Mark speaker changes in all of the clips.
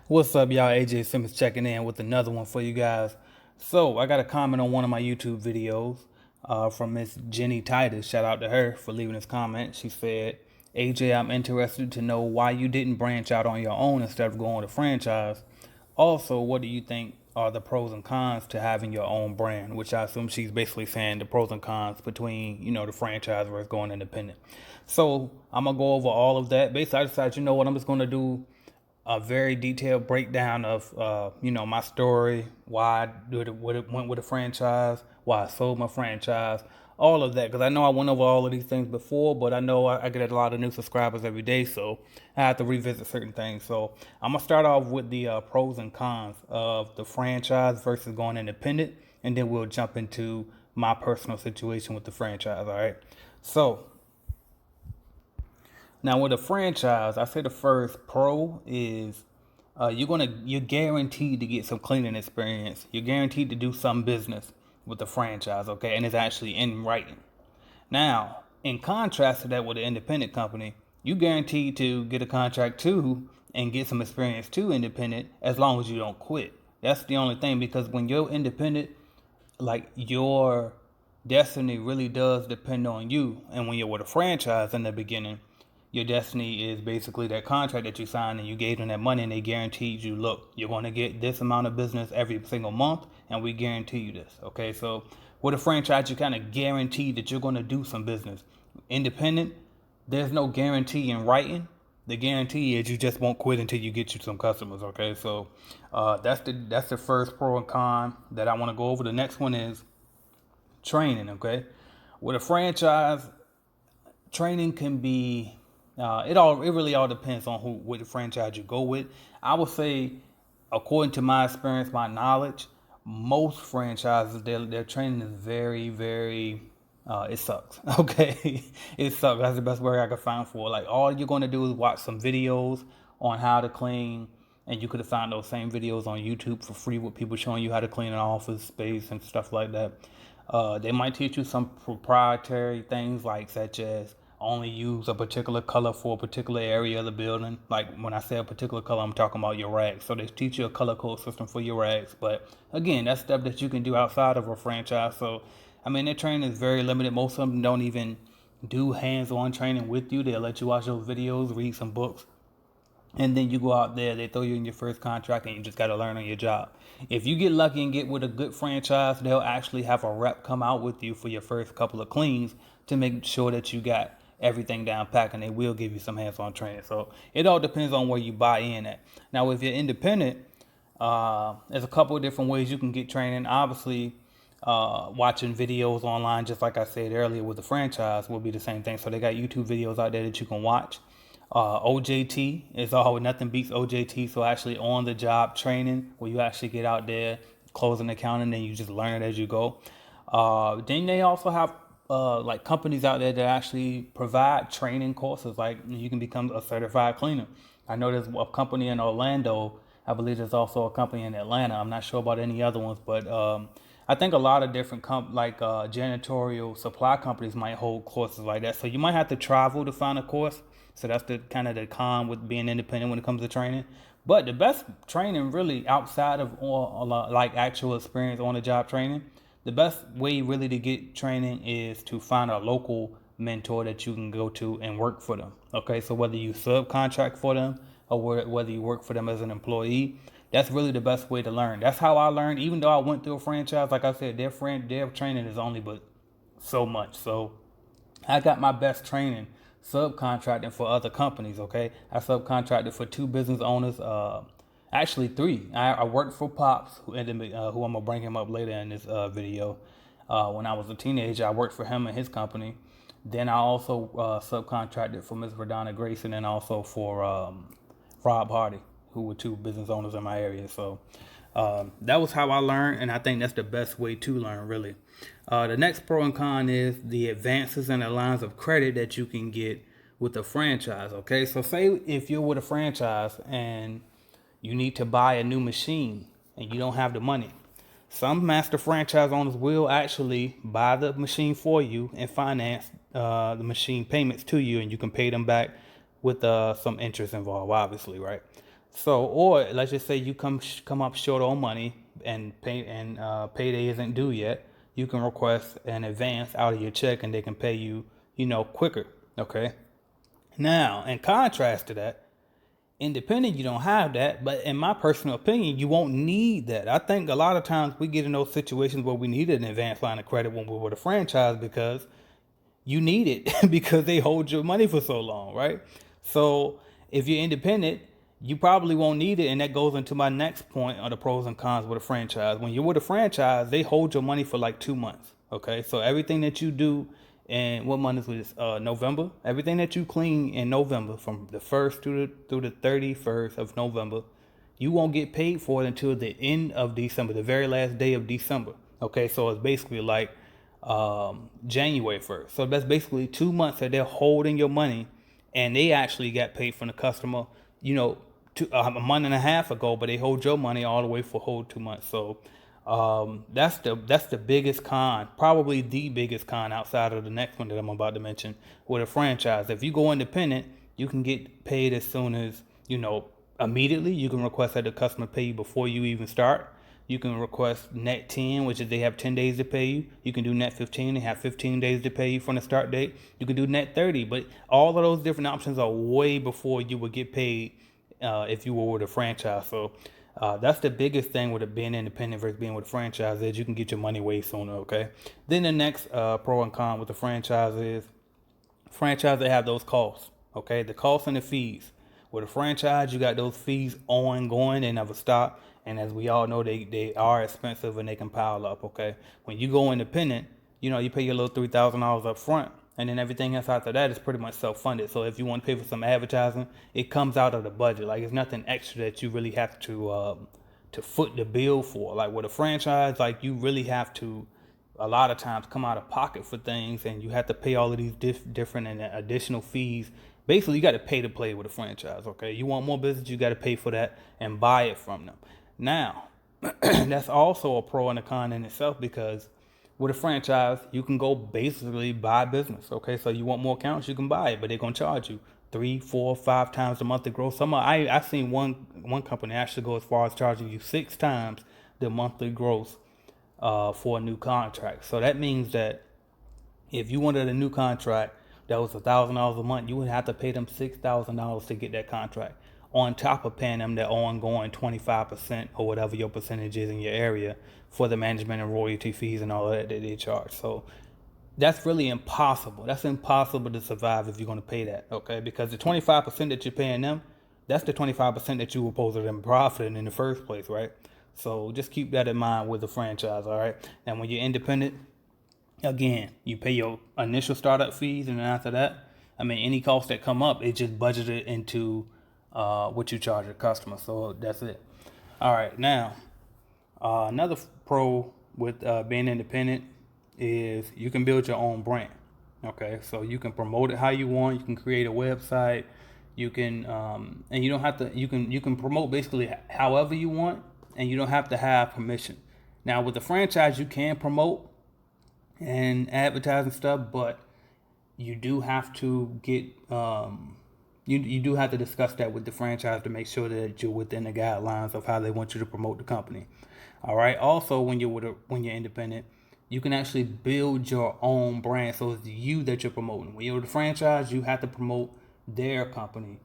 Speaker 1: What's up, y'all? AJ Simmons checking in with another one for you guys. So, I got a comment on one of my YouTube videos from Miss Jenny Titus. Shout out to her for leaving this comment. She said, AJ, I'm interested to know why you didn't branch out on your own instead of going to franchise. Also, what do you think are the pros and cons to having your own brand? Which I assume she's basically saying the pros and cons between, the franchise versus going independent. So, I'm going to go over all of that. Basically, I decided, you know what, I'm just going to do a very detailed breakdown of my story, why I went with a franchise, why I sold my franchise, all of that. Because I know I went over all of these things before, but I know I get a lot of new subscribers every day, so I have to revisit certain things. So I'm gonna start off with the pros and cons of the franchise versus going independent, and then we'll jump into my personal situation with the franchise. All right. So now with a franchise, I say the first pro is you're guaranteed to get some cleaning experience. You're guaranteed to do some business with the franchise, okay? And it's actually in writing. Now, in contrast to that with an independent company, you guaranteed to get a contract too and get some experience too independent as long as you don't quit. That's the only thing, because when you're independent, like, your destiny really does depend on you. And when you're with a franchise in the beginning, your destiny is basically that contract that you signed and you gave them that money and they guaranteed you, look, you're going to get this amount of business every single month and we guarantee you this. Okay, so with a franchise, you kind of guarantee that you're going to do some business. Independent, there's no guarantee in writing. The guarantee is you just won't quit until you get you some customers. Okay, so that's the first pro and con that I want to go over. The next one is training. Okay, with a franchise, training can be it really all depends on what franchise you go with. I would say, according to my experience, my knowledge, most franchises their training is very, very it sucks. Okay, it sucks. That's the best word I could find for it. Like, all you're going to do is watch some videos on how to clean, and you could have found those same videos on YouTube for free with people showing you how to clean an office space and stuff like that. They might teach you some proprietary things, like such as only use a particular color for a particular area of the building. Like, when I say a particular color, I'm talking about your rags. So they teach you a color code system for your rags. But again, that's stuff that you can do outside of a franchise. So, I mean, their training is very limited. Most of them don't even do hands-on training with you. They'll let you watch those videos, read some books, and then you go out there, they throw you in your first contract, and you just got to learn on your job. If you get lucky and get with a good franchise, they'll actually have a rep come out with you for your first couple of cleans to make sure that you got everything down pack, and they will give you some hands-on training. So it all depends on where you buy in at. Now, if you're independent, there's a couple of different ways you can get training. Obviously, watching videos online, just like I said earlier with the franchise, will be the same thing. So they got YouTube videos out there that you can watch. OJT is all, nothing beats OJT. So actually on the job training, where you actually get out there, close an account, and then you just learn it as you go. Then they also have like companies out there that actually provide training courses. Like, you can become a certified cleaner. I know there's a company in Orlando. I believe there's also a company in Atlanta. I'm not sure about any other ones, but I think a lot of different janitorial supply companies might hold courses like that. So you might have to travel to find a course. So that's the kind of the con with being independent when it comes to training. But the best training, really, outside of like actual experience on the job training, the best way really to get training is to find a local mentor that you can go to and work for them. Okay, so whether you subcontract for them or whether you work for them as an employee, that's really the best way to learn. That's how I learned. Even though I went through a franchise, like I said, their training is only but so much. So I got my best training subcontracting for other companies. Okay, I subcontracted for two business owners, actually three. I worked for Pops, who I'm gonna bring him up later in this video. When I was a teenager, I worked for him and his company. Then I also subcontracted for Ms. Verdonna Grayson, and also for Rob Hardy, who were two business owners in my area. So that was how I learned, and I think that's the best way to learn, really. The next pro and con is the advances and the lines of credit that you can get with a franchise. Okay, so say if you're with a franchise and you need to buy a new machine and you don't have the money, some master franchise owners will actually buy the machine for you and finance the machine payments to you, and you can pay them back with some interest involved, obviously, right? So, or let's just say you come up short on money and payday isn't due yet. You can request an advance out of your check, and they can pay you, quicker. Okay. Now, in contrast to that, independent, you don't have that. But in my personal opinion, you won't need that. I think a lot of times we get in those situations where we need an advance line of credit when we're with a franchise because you need it because they hold your money for so long, right? So if you're independent, you probably won't need it. And that goes into my next point on the pros and cons with a franchise. When you're with a franchise, they hold your money for like 2 months. Okay. So everything that you do, and what month is this? November. Everything that you clean in November, from the 1st through the 31st of November, you won't get paid for it until the end of December, the very last day of December. Okay, so it's basically like January 1st. So that's basically 2 months that they're holding your money, and they actually got paid from the customer, a month and a half ago, but they hold your money all the way for a whole 2 months. So that's the biggest con, probably the biggest con outside of the next one that I'm about to mention with a franchise. If you go independent, you can get paid as soon as, immediately. You can request that the customer pay you before you even start. You can request net 10, which is they have 10 days to pay you. You can do net 15, they have 15 days to pay you from the start date. You can do net 30, but all of those different options are way before you would get paid if you were with a franchise. So that's the biggest thing with it being independent versus being with a franchise, is you can get your money way sooner, okay? Then the next pro and con with the franchise is franchise, they have those costs, okay? The costs and the fees. With a franchise, you got those fees ongoing, they never stop. And as we all know, they are expensive and they can pile up, okay? When you go independent, you pay your little $3,000 up front, and then everything else after that is pretty much self-funded. So if you want to pay for some advertising, it comes out of the budget. Like, it's nothing extra that you really have to foot the bill for. Like with a franchise, like you really have to a lot of times come out of pocket for things, and you have to pay all of these different and additional fees. Basically, you got to pay to play with a franchise, okay? You want more business, you got to pay for that and buy it from them. Now, that's also a pro and a con in itself, because with a franchise, you can go basically buy business, okay? So you want more accounts, you can buy it, but they're going to charge you 3, 4, 5 times the monthly gross. I've seen one company actually go as far as charging you 6 times the monthly gross for a new contract. So that means that if you wanted a new contract that was $1,000 a month, you would have to pay them $6,000 to get that contract, on top of paying them their ongoing 25% or whatever your percentage is in your area for the management and royalty fees and all that they charge. So that's really impossible. That's impossible to survive if you're going to pay that, okay? Because the 25% that you're paying them, that's the 25% that you were supposed to them profiting in the first place, right? So just keep that in mind with the franchise, all right? And when you're independent, again, you pay your initial startup fees, and then after that, any costs that come up, it just budgeted into what you charge your customer. So that's it. All right, now another pro with being independent is you can build your own brand. Okay, so you can promote it how you want. You can create a website. You can and you don't have to. You can promote basically however you want, and you don't have to have permission. Now with the franchise, you can promote and advertise and stuff, but you do have to get you do have to discuss that with the franchise to make sure that you're within the guidelines of how they want you to promote the company. All right. Also, when you're independent, you can actually build your own brand. So it's you that you're promoting. When you're with a franchise, you have to promote their company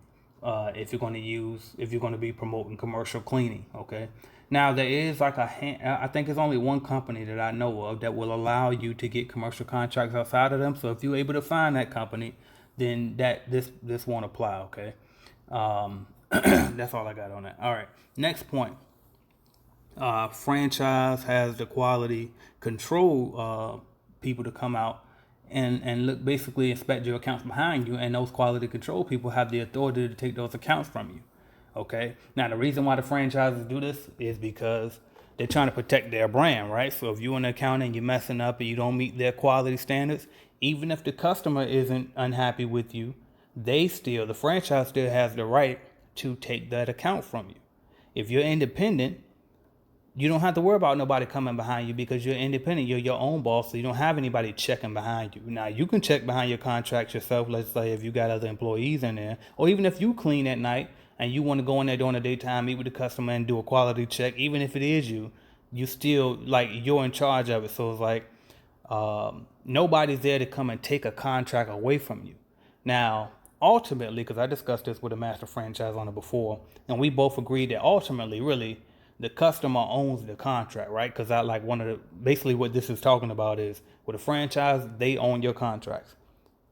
Speaker 1: if you're going to be promoting commercial cleaning. Okay. Now there is like I think it's only one company that I know of that will allow you to get commercial contracts outside of them. So if you're able to find that company, then this won't apply. Okay. That's all I got on that. All right. Next point. Franchise has the quality control people to come out and look, basically inspect your accounts behind you, and those quality control people have the authority to take those accounts from you. Okay. Now the reason why the franchises do this is because they're trying to protect their brand, right? So if you're in accounting and you're messing up and you don't meet their quality standards, even if the customer isn't unhappy with you, the franchise still has the right to take that account from you. If you're independent, you don't have to worry about nobody coming behind you because you're independent. You're your own boss, so you don't have anybody checking behind you. Now, you can check behind your contracts yourself. Let's say if you got other employees in there, or even if you clean at night, and you want to go in there during the daytime, meet with the customer and do a quality check, even if it is you still, like, you're in charge of it. So it's like, nobody's there to come and take a contract away from you. Now, ultimately, because I discussed this with a master franchise owner before, and we both agreed that ultimately, really, the customer owns the contract, right? Because I like basically what this is talking about is with a franchise, they own your contracts.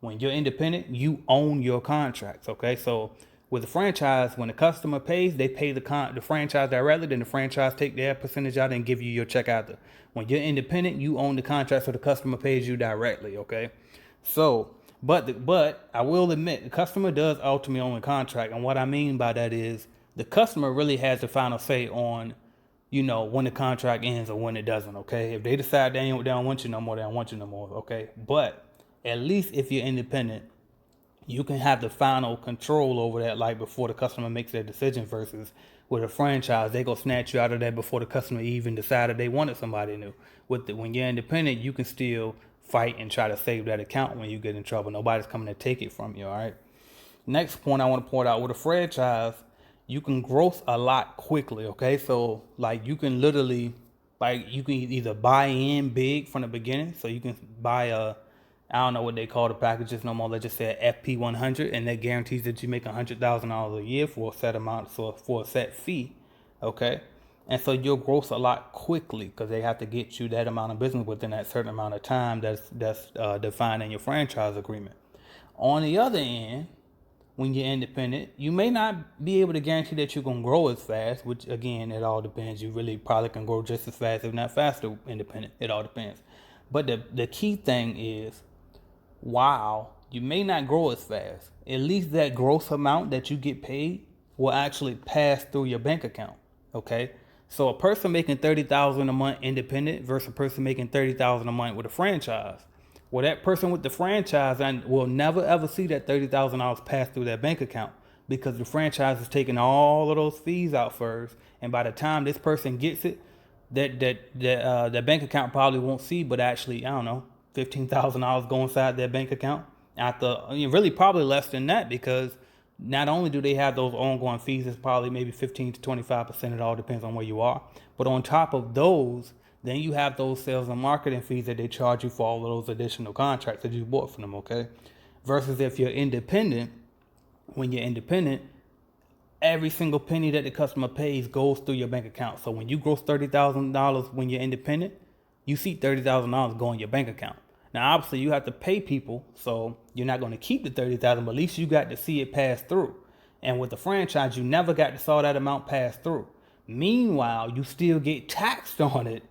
Speaker 1: When you're independent, you own your contracts, okay? So with a franchise, when the customer pays, they pay the franchise directly, then the franchise take their percentage out and give you your check after. When you're independent, you own the contract, so the customer pays you directly, okay? So, but I will admit, the customer does ultimately own the contract, and what I mean by that is the customer really has the final say on, when the contract ends or when it doesn't, okay? If they decide they don't want you no more, they don't want you no more, okay? But at least if you're independent, you can have the final control over that, like before the customer makes their decision, versus with a franchise, they go snatch you out of that before the customer even decided they wanted somebody new. When you're independent, you can still fight and try to save that account when you get in trouble. Nobody's coming to take it from you, all right? Next point I want to point out, with a franchise, you can growth a lot quickly, okay? So like you can literally, like you can either buy in big from the beginning. So you can buy I don't know what they call the packages no more. Let's just say a FP100, and that guarantees that you make $100,000 a year for a set amount, so for a set fee, okay? And so you'll grow a lot quickly because they have to get you that amount of business within that certain amount of time that's defined in your franchise agreement. On the other end, when you're independent, you may not be able to guarantee that you're going to grow as fast, which again, it all depends. You really probably can grow just as fast, if not faster, independent. It all depends. But the key thing is, while you may not grow as fast, at least that gross amount that you get paid will actually pass through your bank account, okay? So a person making $30,000 a month independent versus a person making $30,000 a month with a franchise. Well, that person with the franchise will never ever see that $30,000 pass through their bank account, because the franchise is taking all of those fees out first, and by the time this person gets it, that bank account probably won't see, but actually, I don't know, $15,000 go inside their bank account. Really probably less than that, because not only do they have those ongoing fees, it's probably maybe 15 to 25%. It all depends on where you are. But on top of those, then you have those sales and marketing fees that they charge you for all of those additional contracts that you bought from them, okay? Versus if you're independent, when you're independent, every single penny that the customer pays goes through your bank account. So when you gross $30,000 when you're independent, you see $30,000 go in your bank account. Now, obviously, you have to pay people, so you're not going to keep the $30,000, but at least you got to see it pass through. And with the franchise, you never got to saw that amount pass through. Meanwhile, you still get taxed on it.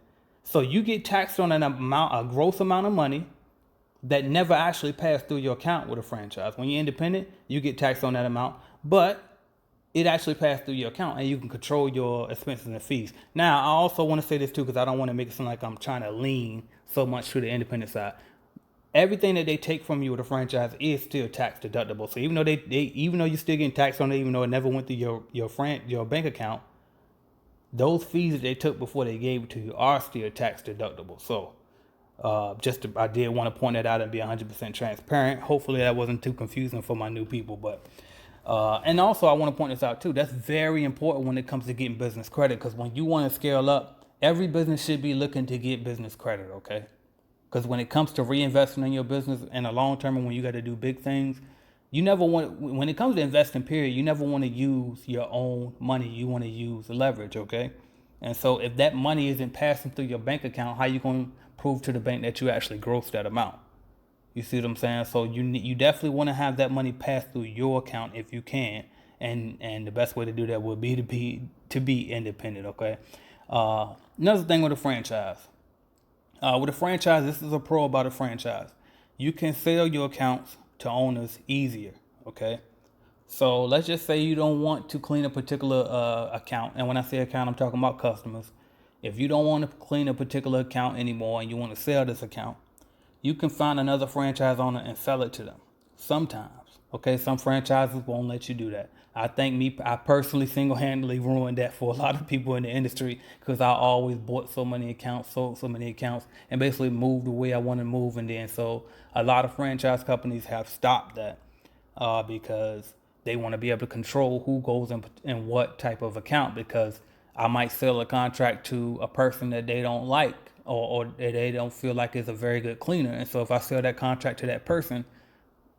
Speaker 1: So you get taxed on an amount, a gross amount of money that never actually passed through your account with a franchise. When you're independent, you get taxed on that amount, but it actually passed through your account, and you can control your expenses and fees. Now, I also want to say this too, because I don't want to make it sound like I'm trying to lean so much to the independent side. Everything that they take from you with a franchise is still tax deductible. So even though even though you're still getting taxed on it, even though it never went through your bank account, those fees that they took before they gave it to you are still tax deductible. So I did want to point that out and be 100% transparent. Hopefully that wasn't too confusing for my new people. But and also I want to point this out too. That's very important when it comes to getting business credit, because when you want to scale up, every business should be looking to get business credit, okay? Because when it comes to reinvesting in your business in the long term, and when you got to do big things, you never want, when it comes to investing, period, you never want to use your own money. You want to use leverage, okay? And so if that money isn't passing through your bank account, how you going to prove to the bank that you actually grossed that amount? You see what I'm saying? So you definitely want to have that money pass through your account if you can, and the best way to do that would be to be independent, okay? Another thing with a franchise. With a franchise, this is a pro about a franchise. You can sell your accounts to owners easier, okay? So let's just say you don't want to clean a particular account. And when I say account, I'm talking about customers. If you don't want to clean a particular account anymore and you want to sell this account, you can find another franchise owner and sell it to them. Sometimes, okay? Some franchises won't let you do that. I personally single-handedly ruined that for a lot of people in the industry, because I always bought so many accounts, sold so many accounts, and basically moved the way I want to move. And then so a lot of franchise companies have stopped that because they want to be able to control who goes in what type of account, because I might sell a contract to a person that they don't like, or that they don't feel like is a very good cleaner. And so if I sell that contract to that person,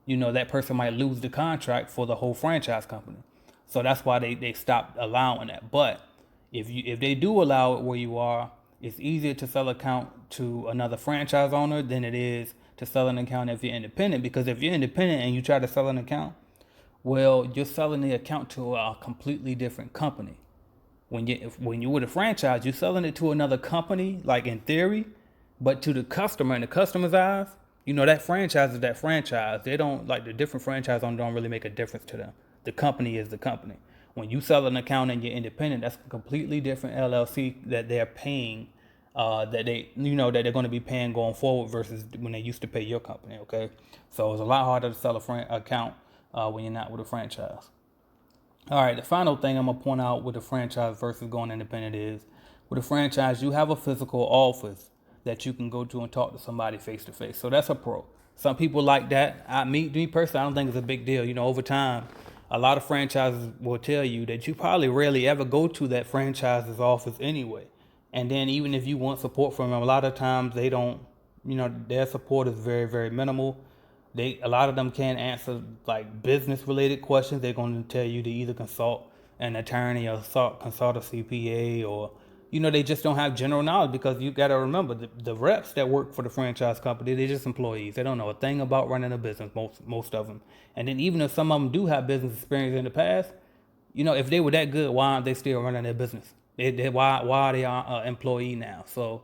Speaker 1: that person might lose the contract for the whole franchise company. So that's why they stopped allowing that. But if they do allow it where you are, it's easier to sell an account to another franchise owner than it is to sell an account if you're independent. Because if you're independent and you try to sell an account, well, you're selling the account to a completely different company. When you're with a franchise, you're selling it to another company, like in theory, but to the customer, in the customer's eyes, that franchise is that franchise. They don't, like, the different franchise owners don't really make a difference to them. The company is the company. When you sell an account and you're independent, that's a completely different LLC that they're paying, that they're going to be paying going forward versus when they used to pay your company. Okay, so it's a lot harder to sell a account when you're not with a franchise. All right, the final thing I'm gonna point out with a franchise versus going independent is, with a franchise, you have a physical office that you can go to and talk to somebody face to face. So that's a pro. Some people like that. Me personally, I don't think it's a big deal. Over time, a lot of franchises will tell you that you probably rarely ever go to that franchise's office anyway. And then even if you want support from them, a lot of times they don't, their support is very, very minimal. A lot of them can't answer like business related questions. They're going to tell you to either consult an attorney or consult a CPA, or they just don't have general knowledge, because you got to remember the reps that work for the franchise company, they're just employees. They don't know a thing about running a business, most of them. And then even if some of them do have business experience in the past, if they were that good, why aren't they still running their business? Why are they an employee now? So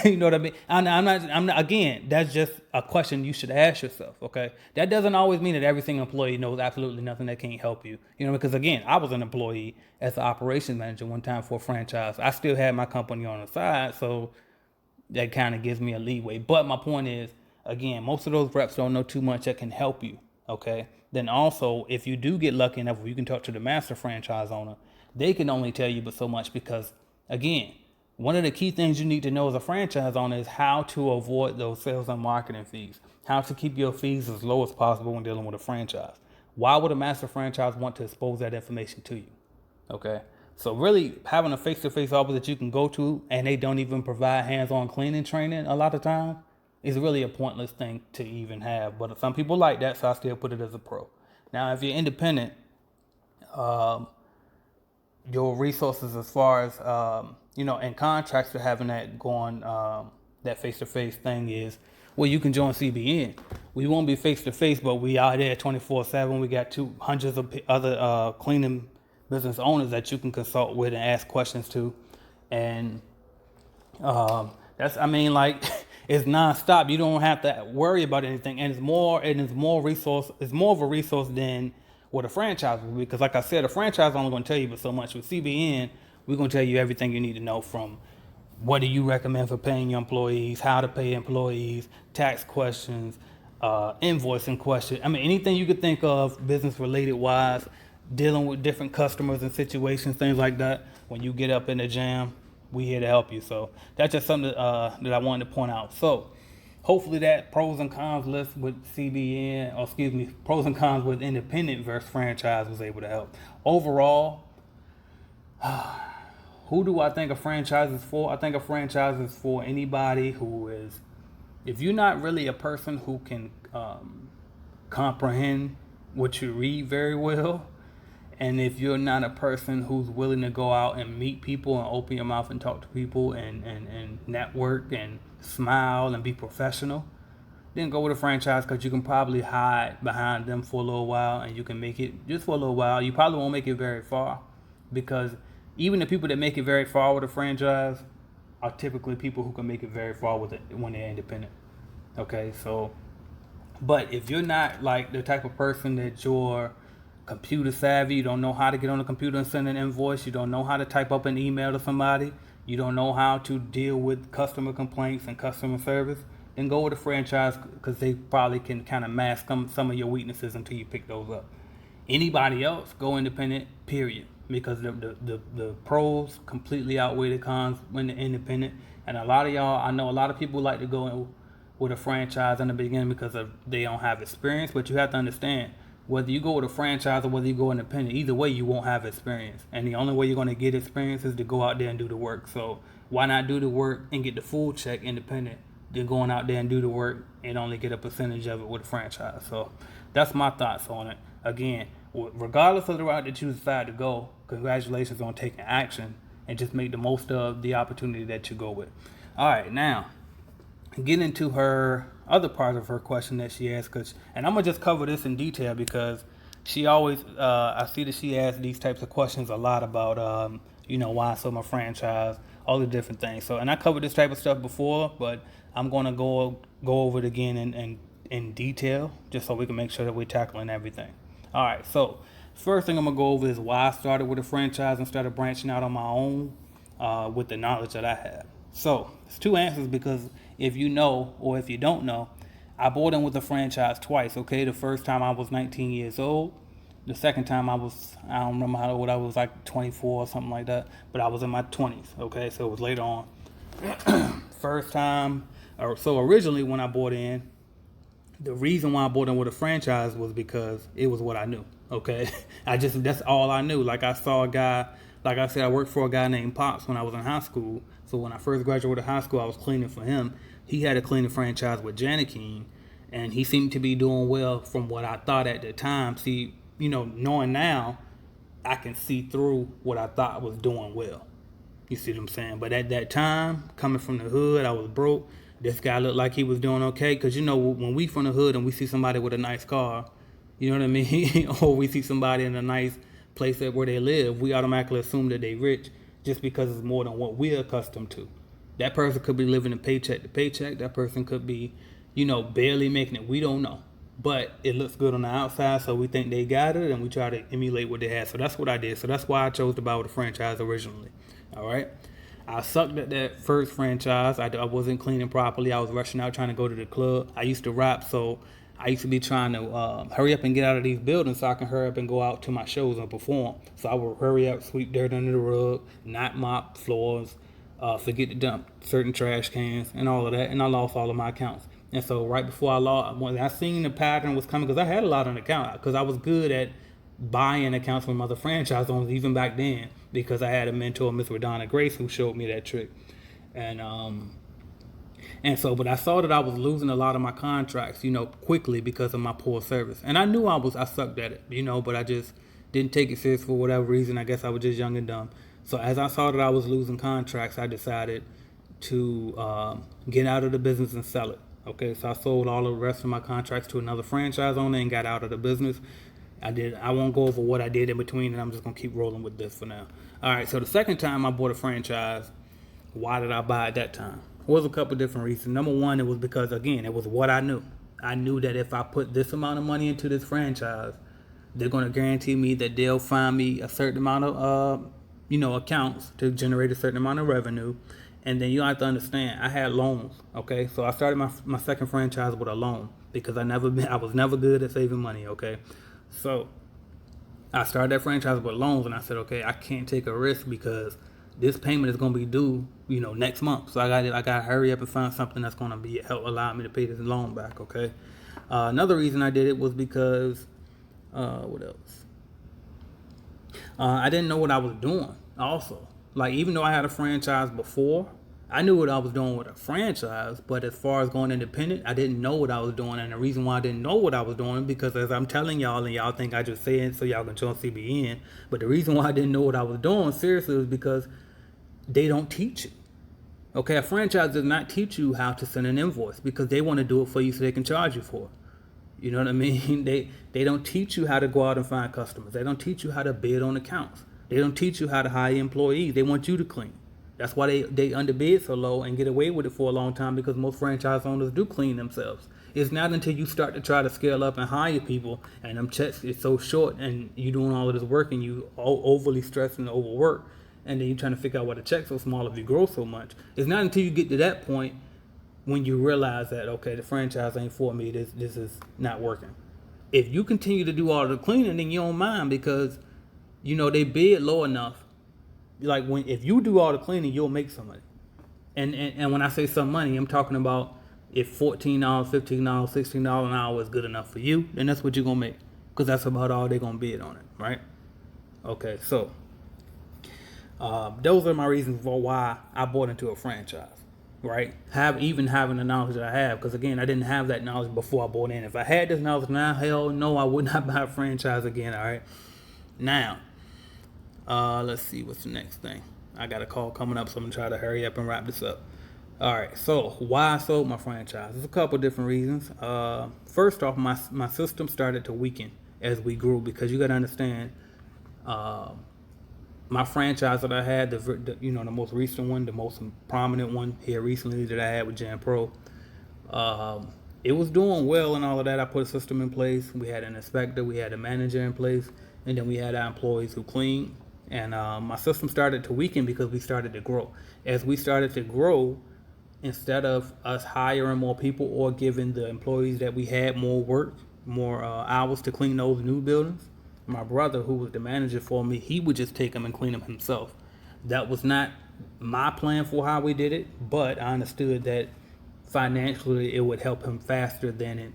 Speaker 1: you know what I mean? I'm not, again, that's just a question you should ask yourself, okay? That doesn't always mean that every single employee knows absolutely nothing that can't help you. Because again, I was an employee as an operations manager one time for a franchise. I still had my company on the side, so that kind of gives me a leeway. But my point is, again, most of those reps don't know too much that can help you, okay? Then also, if you do get lucky enough where you can talk to the master franchise owner, they can only tell you but so much, because, again, one of the key things you need to know as a franchise owner is how to avoid those sales and marketing fees, how to keep your fees as low as possible when dealing with a franchise. Why would a master franchise want to expose that information to you? Okay, so really having a face-to-face office that you can go to and they don't even provide hands-on cleaning training a lot of time is really a pointless thing to even have. But some people like that, so I still put it as a pro. Now, if you're independent, your resources as far as in contracts to having that going, that face-to-face thing is, well, you can join CBN. We won't be face-to-face, but we are there 24/7. We got hundreds of other cleaning business owners that you can consult with and ask questions to, and it's nonstop. You don't have to worry about anything, and it's more resource. It's more of a resource than what a franchise will be, because like I said, a franchise only going to tell you but so much. With CBN, we're going to tell you everything you need to know, from what do you recommend for paying your employees, how to pay employees, tax questions, invoicing questions. Anything you could think of business related wise, dealing with different customers and situations, things like that. When you get up in the jam, we here to help you. So that's just something that I wanted to point out. So hopefully that pros and cons list with pros and cons with independent versus franchise was able to help. Overall, who do I think a franchise is for? I think a franchise is for anybody who is, if you're not really a person who can comprehend what you read very well, and if you're not a person who's willing to go out and meet people and open your mouth and talk to people and network and smile and be professional, then go with a franchise, because you can probably hide behind them for a little while and you can make it just for a little while. You probably won't make it very far, because even the people that make it very far with a franchise are typically people who can make it very far with it when they're independent. Okay, so, but if you're not like the type of person that you're computer savvy, you don't know how to get on the computer and send an invoice, you don't know how to type up an email to somebody, you don't know how to deal with customer complaints and customer service, then go with a franchise, because they probably can kind of mask some of your weaknesses until you pick those up. Anybody else, go independent, period, because the pros completely outweigh the cons when they're independent. And a lot of y'all, I know a lot of people like to go with a franchise in the beginning because they don't have experience, but you have to understand, whether you go with a franchise or whether you go independent, either way you won't have experience. And the only way you're going to get experience is to go out there and do the work. So why not do the work and get the full check independent than going out there and do the work and only get a percentage of it with a franchise? So that's my thoughts on it. Again, regardless of the route that you decide to go, congratulations on taking action and just make the most of the opportunity that you go with. All right, now get into her other part of her question that she asked, and I'm gonna just cover this in detail because she always I see that she asks these types of questions a lot about why I sold my franchise, all the different things. So, and I covered this type of stuff before, but I'm gonna go over it again in detail just so we can make sure that we're tackling everything. All right, so first thing I'm gonna go over is why I started with a franchise instead of branching out on my own with the knowledge that I have. So it's two answers, because if you know or if you don't know, I bought in with a franchise twice. Okay, the first time I was 19 years old. The second time I don't remember how old I was, like 24 or something like that, but I was in my 20s. Okay, so it was later on. First time, so originally when I bought in, the reason why I bought in with a franchise was because it was what I knew. Okay, that's all I knew. Like I saw a guy, like I said, I worked for a guy named Pops when I was in high school. So when I first graduated high school, I was cleaning for him. He had a cleaning franchise with jani-king, and he seemed to be doing well from what I thought at the time. See, knowing now, I can see through what I thought was doing well. You see what I'm saying? But at that time, coming from the hood, I was broke. This guy looked like he was doing okay, because when we from the hood and we see somebody with a nice car, you know what I mean, or we see somebody in a nice place where they live, we automatically assume that they rich just because it's more than what we're accustomed to. That person could be living a paycheck to paycheck. That person could be, barely making it. We don't know. But it looks good on the outside, so we think they got it, and we try to emulate what they had. So that's what I did. So that's why I chose to buy with a franchise originally. All right? I sucked at that first franchise. I wasn't cleaning properly. I was rushing out trying to go to the club. I used to rap, so I used to be trying to hurry up and get out of these buildings so I can hurry up and go out to my shows and perform. So I would hurry up, sweep dirt under the rug, not mop floors, forget to dump certain trash cans and all of that, and I lost all of my accounts. And so right before when I seen the pattern was coming, because I had a lot on the account, because I was good at buying accounts from other franchise owners even back then, because I had a mentor, Miss Radonna Grace, who showed me that trick. But I saw that I was losing a lot of my contracts, quickly because of my poor service. And I knew I sucked at it, but I just didn't take it serious for whatever reason. I guess I was just young and dumb. So as I saw that I was losing contracts, I decided to get out of the business and sell it. Okay, so I sold all of the rest of my contracts to another franchise owner and got out of the business. I won't go over what I did in between, and I'm just going to keep rolling with this for now. All right, so the second time I bought a franchise, why did I buy at that time? It was a couple different reasons. Number one, it was because, again, it was what I knew. I knew that if I put this amount of money into this franchise, they're going to guarantee me that they'll find me a certain amount of, accounts to generate a certain amount of revenue. And then you have to understand, I had loans, okay? So I started my second franchise with a loan because I was never good at saving money, okay? So I started that franchise with loans, and I said, okay, I can't take a risk because this payment is going to be due, next month. So I got to hurry up and find something that's going to allow me to pay this loan back, okay? Another reason I did it was because, what else? I didn't know what I was doing also. Like, even though I had a franchise before, I knew what I was doing with a franchise, but as far as going independent, I didn't know what I was doing. And the reason why I didn't know what I was doing, because as I'm telling y'all, and y'all think I just say it so y'all can join CBN, but the reason why I didn't know what I was doing, seriously, was because they don't teach it. Okay, a franchise does not teach you how to send an invoice because they want to do it for you so they can charge you for it. You know what I mean? They don't teach you how to go out and find customers. They don't teach you how to bid on accounts. They don't teach you how to hire employees. They want you to clean. That's why they underbid so low and get away with it for a long time, because most franchise owners do clean themselves. It's not until you start to try to scale up and hire people and them checks is so short and you doing all of this work and you overly stressed and overwork, and then you're trying to figure out why the check's so small if you grow so much. It's not until you get to that point when you realize that, okay, the franchise ain't for me, this is not working. If you continue to do all of the cleaning, then you don't mind, because they bid low enough. Like, if you do all the cleaning, you'll make some money. And when I say some money, I'm talking about if $14, $15, $16 an hour is good enough for you, then that's what you're gonna make. because that's about all they're gonna bid on it, right? Okay, so those are my reasons for why I bought into a franchise, right? Even having the knowledge that I have, because again, I didn't have that knowledge before I bought in. If I had this knowledge now, hell no, I would not buy a franchise again. All right, now let's see what's the next thing. I got a call coming up, so I'm gonna try to hurry up and wrap this up. All right, so why I sold my franchise? There's a couple different reasons. First off, my system started to weaken as we grew, because you got to understand, my franchise that I had, the most recent one, the most prominent one here recently that I had with Jan Pro, it was doing well and all of that. I put a system in place. We had an inspector, we had a manager in place, and then we had our employees who cleaned. And my system started to weaken because we started to grow. As we started to grow, instead of us hiring more people or giving the employees that we had more work, more hours to clean those new buildings, my brother, who was the manager for me, he would just take them and clean them himself. That was not my plan for how we did it, but I understood that financially it would help him faster than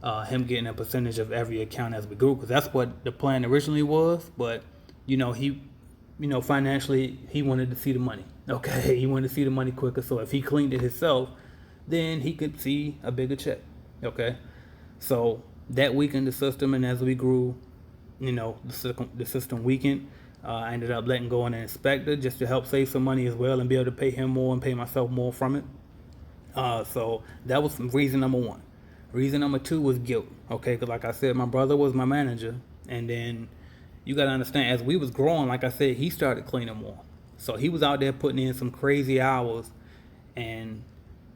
Speaker 1: him getting a percentage of every account as we grew, because that's what the plan originally was. But financially, he wanted to see the money. Okay, he wanted to see the money quicker. So if he cleaned it himself, then he could see a bigger check. Okay, so that weakened the system, and as we grew, the system weakened. I ended up letting go on an inspector just to help save some money as well, and be able to pay him more and pay myself more from it. So that was reason number one. Reason number two was guilt. Okay, because like I said, my brother was my manager, and then you got to understand, as we was growing, like I said, he started cleaning more. So he was out there putting in some crazy hours, and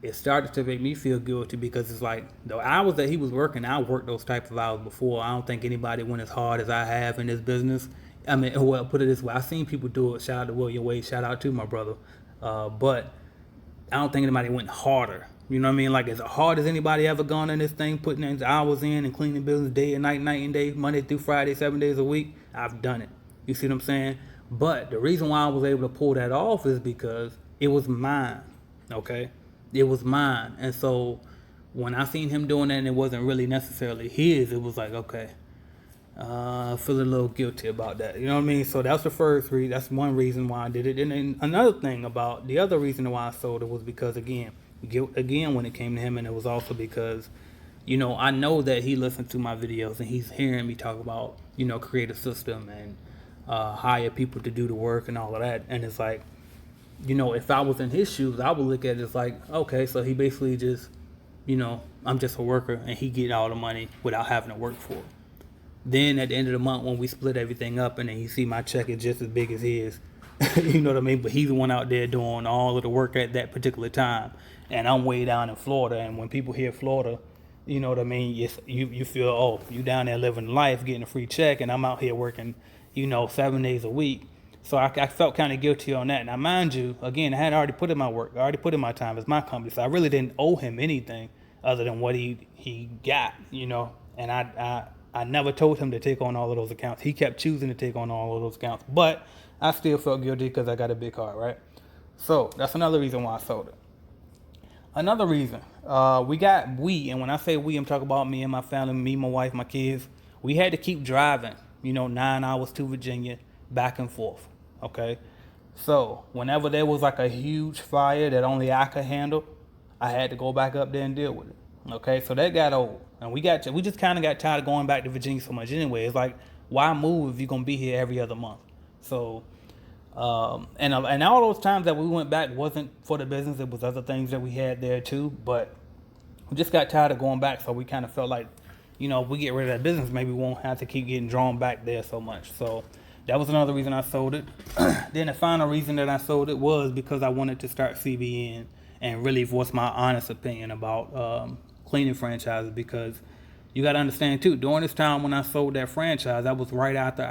Speaker 1: it started to make me feel guilty, because it's like the hours that he was working, I worked those type of hours before. I don't think anybody went as hard as I have in this business. I mean, well, put it this way, I've seen people do it. Shout out to William Wade. Shout out to my brother. But I don't think anybody went harder. You know what I mean? Like, as hard as anybody ever gone in this thing, putting in hours in and cleaning buildings day and night, night and day, Monday through Friday, 7 days a week, I've done it. You see what I'm saying? But the reason why I was able to pull that off is because it was mine. Okay? It was mine. And so when I seen him doing that and it wasn't really necessarily his, it was like, okay, I feel a little guilty about that. You know what I mean? So that's the first reason. That's one reason why I did it. And then another thing about the other reason why I sold it was because, guilt again when it came to him. And it was also because, I know that he listens to my videos and he's hearing me talk about, create a system and hire people to do the work and all of that. And it's like, if I was in his shoes, I would look at it as like, okay, so he basically just, I'm just a worker and he get all the money without having to work for it. Then at the end of the month, when we split everything up and then you see my check is just as big as his, you know what I mean? But he's the one out there doing all of the work at that particular time. And I'm way down in Florida. And when people hear Florida, you know what I mean? You feel, oh, you down there living life, getting a free check, and I'm out here working, 7 days a week. So I felt kind of guilty on that. Now, mind you, again, I had already put in my work. I already put in my time as my company. So I really didn't owe him anything other than what he got, And I never told him to take on all of those accounts. He kept choosing to take on all of those accounts. But I still felt guilty because I got a big heart, right? So that's another reason why I sold it. Another reason, and when I say we, I'm talking about me and my family, me, my wife, my kids. We had to keep driving, 9 hours to Virginia, back and forth, okay? So whenever there was like a huge fire that only I could handle, I had to go back up there and deal with it, okay? So that got old, and we just kind of got tired of going back to Virginia so much anyway. It's like, why move if you're going to be here every other month? So, and all those times that we went back wasn't for the business. It was other things that we had there too, but we just got tired of going back. So we kind of felt like, if we get rid of that business, maybe we won't have to keep getting drawn back there so much. So that was another reason I sold it. Then the final reason that I sold it was because I wanted to start CBN and really voice my honest opinion about cleaning franchises, because you got to understand too, during this time when I sold that franchise, that was right after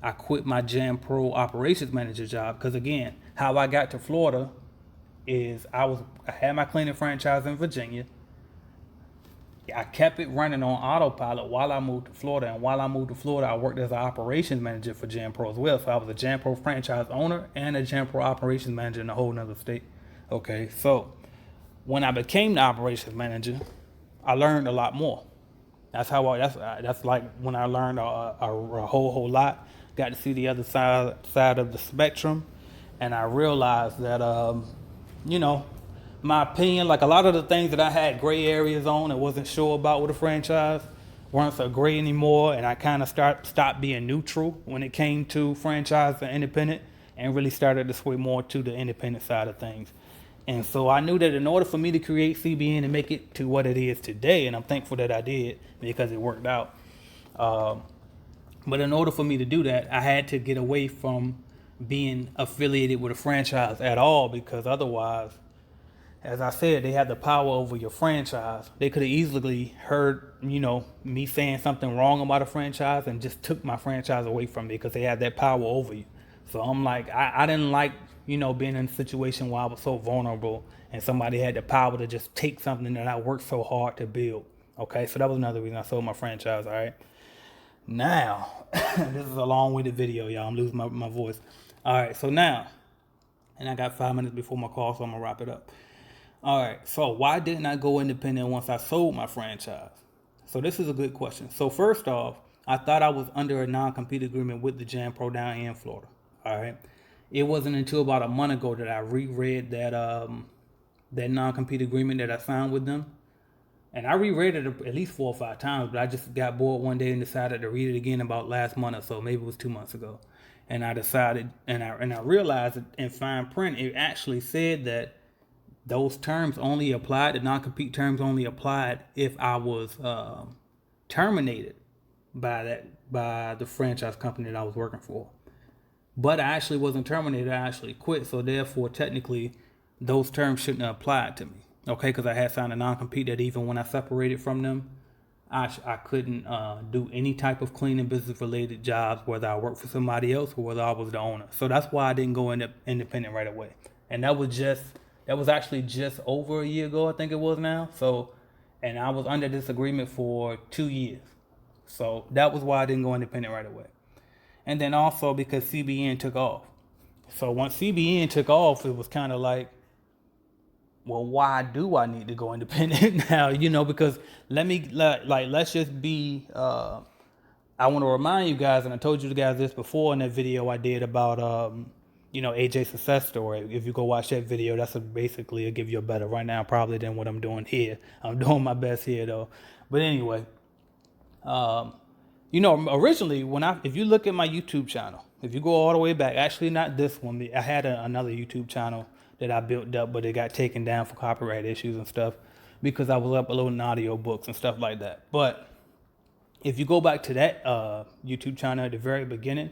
Speaker 1: I quit my Jan Pro operations manager job. Because again, how I got to Florida is I had my cleaning franchise in Virginia. I kept it running on autopilot while I moved to Florida. And while I moved to Florida, I worked as an operations manager for Jan Pro as well. So I was a Jan Pro franchise owner and a Jan Pro operations manager in a whole nother state. Okay, so when I became the operations manager, I learned a lot more. That's like when I learned a whole lot. Got to see the other side of the spectrum, and I realized that you know, my opinion, like a lot of the things that I had gray areas on and wasn't sure about with a franchise weren't so gray anymore, and I kind of stopped being neutral when it came to franchise and independent, and really started to sway more to the independent side of things. And so I knew that in order for me to create CBN and make it to what it is today, and I'm thankful that I did because it worked out. But in order for me to do that, I had to get away from being affiliated with a franchise at all, because otherwise, as I said, they had the power over your franchise. They could have easily heard, me saying something wrong about a franchise and just took my franchise away from me because they had that power over you. So I'm like, I didn't like, being in a situation where I was so vulnerable and somebody had the power to just take something that I worked so hard to build. Okay, so that was another reason I sold my franchise, all right? Now, this is a long-winded video, y'all. I'm losing my voice. All right, so now, and I got 5 minutes before my call, so I'm going to wrap it up. All right, so why didn't I go independent once I sold my franchise? So this is a good question. So first off, I thought I was under a non-compete agreement with the Jam Pro down in Florida. All right. It wasn't until about a month ago that I reread that non-compete agreement that I signed with them. And I reread it at least 4 or 5 times, but I just got bored one day and decided to read it again about last month or so. Maybe it was 2 months ago. And I decided, and I realized that in fine print, it actually said that those terms only applied, the non-compete terms only applied if I was terminated by the franchise company that I was working for. But I actually wasn't terminated, I actually quit. So therefore, technically, those terms shouldn't have applied to me. Okay, because I had signed a non-compete that even when I separated from them, I couldn't do any type of cleaning business related jobs, whether I worked for somebody else or whether I was the owner. So that's why I didn't go independent right away. And that was actually just over a year ago, I think it was now. So, and I was under this agreement for 2 years. So that was why I didn't go independent right away. And then also because CBN took off. So once CBN took off, it was kind of like, well, why do I need to go independent now? Because let's just be, I want to remind you guys, and I told you guys this before in that video I did about, AJ's success story. If you go watch that video, that's basically, it'll give you a better rundown probably than what I'm doing here. I'm doing my best here though. But anyway, originally if you look at my YouTube channel, if you go all the way back, actually not this one, I had another YouTube channel that I built up, but it got taken down for copyright issues and stuff because I was uploading audio books and stuff like that. But if you go back to that YouTube channel at the very beginning,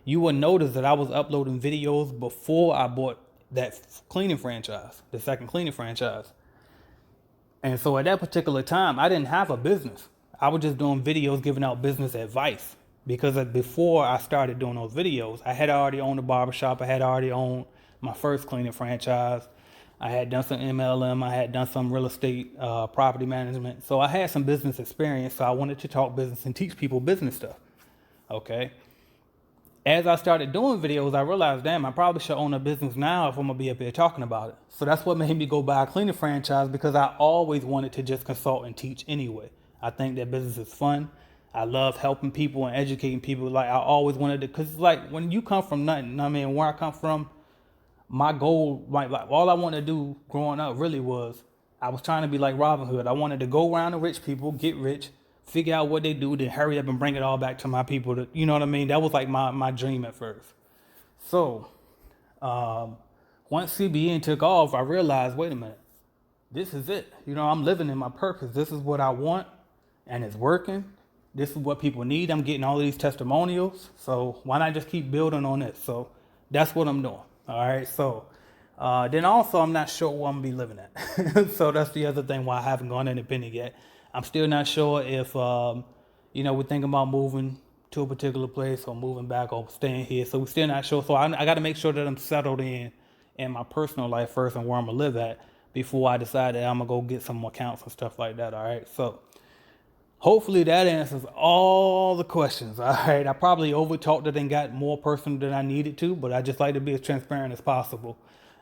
Speaker 1: you will notice that I was uploading videos before I bought that cleaning franchise, the second cleaning franchise. And so at that particular time, I didn't have a business. I was just doing videos giving out business advice because before I started doing those videos, I had already owned a barbershop. I had already owned my first cleaning franchise. I had done some MLM. I had done some real estate property management. So I had some business experience. So I wanted to talk business and teach people business stuff. Okay. As I started doing videos, I realized, damn, I probably should own a business now if I'm going to be up here talking about it. So that's what made me go buy a cleaning franchise, because I always wanted to just consult and teach anyway. I think that business is fun. I love helping people and educating people. Like I always wanted to, because it's like when you come from nothing, where I come from, my goal, like all I wanted to do growing up really was, I was trying to be like Robin Hood. I wanted to go around to rich people, get rich, figure out what they do, then hurry up and bring it all back to my people. You know what I mean? That was like my dream at first. So once CBN took off, I realized, wait a minute, this is it. I'm living in my purpose. This is what I want, and it's working. This is what people need. I'm getting all of these testimonials. So why not just keep building on this? So that's what I'm doing. All right. So then also, I'm not sure where I'm going to be living at. So that's the other thing why I haven't gone independent yet. I'm still not sure if, we're thinking about moving to a particular place or moving back or staying here. So we're still not sure. So I got to make sure that I'm settled in my personal life first and where I'm going to live at before I decide that I'm going to go get some accounts and stuff like that. All right. So hopefully that answers all the questions. All right. I probably over-talked it and got more personal than I needed to, but I just like to be as transparent as possible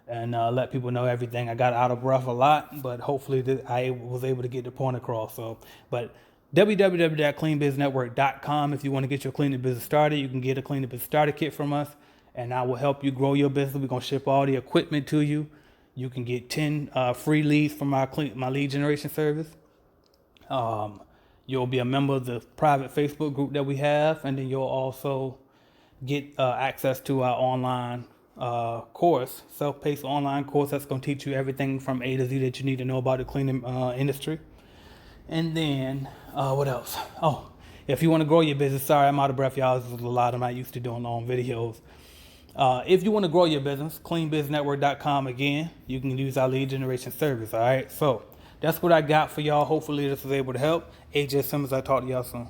Speaker 1: and let people know everything. I got out of breath a lot, but hopefully I was able to get the point across. So, but www.cleanbusinessnetwork.com. If you want to get your cleaning business started, you can get a cleaning business starter kit from us, and I will help you grow your business. We're going to ship all the equipment to you. You can get 10 free leads from my lead generation service. You'll be a member of the private Facebook group that we have, and then you'll also get access to our online course, self-paced online course that's going to teach you everything from A to Z that you need to know about the cleaning industry. And then what else? Oh, if you want to grow your business, sorry, I'm out of breath, y'all. This is a lot. I'm not used to doing long videos. If you want to grow your business, cleanbusinessnetwork.com again. You can use our lead generation service. All right. So that's what I got for y'all. Hopefully this was able to help. AJ Simmons, I'll talk to y'all soon.